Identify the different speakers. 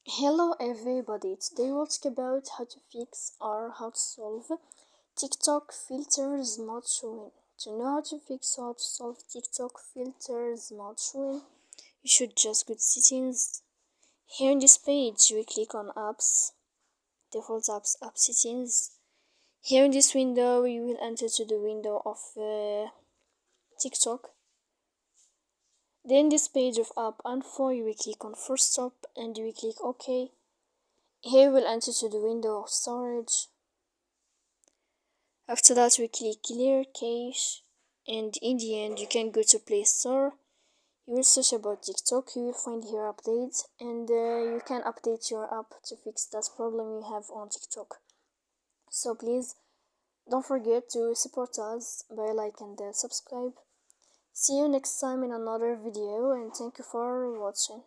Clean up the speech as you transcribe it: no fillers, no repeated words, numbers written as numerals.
Speaker 1: Hello everybody, today we'll talk about how to fix or how to solve TikTok filters not showing. To know how to fix or how to solve TikTok filters not showing, you should just go to settings. Here in this page, we click on apps, default apps, app settings. Here in this window, you will enter to the window of TikTok. Then this page of app info, you will click on first stop and you will click OK. Here we'll enter to the window of storage. After that we click clear cache, and in the end you can go to Play Store. You will search about TikTok, you will find here updates, and you can update your app to fix that problem you have on TikTok. So please don't forget to support us by like and subscribe. See you next time in another video, and thank you for watching.